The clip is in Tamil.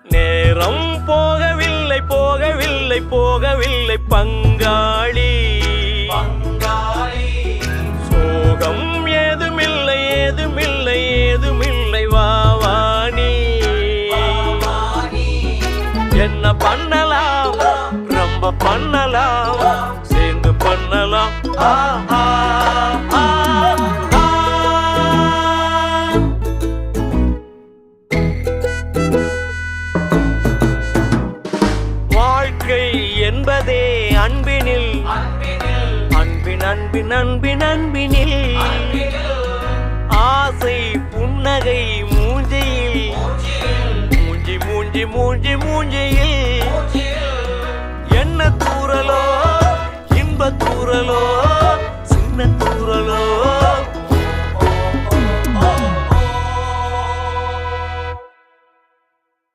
நேரம் போகவில்லை போகவில்லை போகவில்லை பங்காளி, சோகம் ஏதுமில்லை ஏதுமில்லை ஏதுமில்லை வாவாணி. என்ன பண்ணலாம் ரொம்ப பண்ணலாம் சேர்ந்து பண்ணலாம். வாழ்க்கை என்பதே அன்பினில் அன்பின் அன்பின் அன்பின் அன்பினில் ஆசை புன்னகை மூஞ்சியில் மூஞ்சி மூஞ்சி மூஞ்சி மூஞ்சியில் என்ன தூரலோ இன்ப தூரலோ சின்ன தூரலோ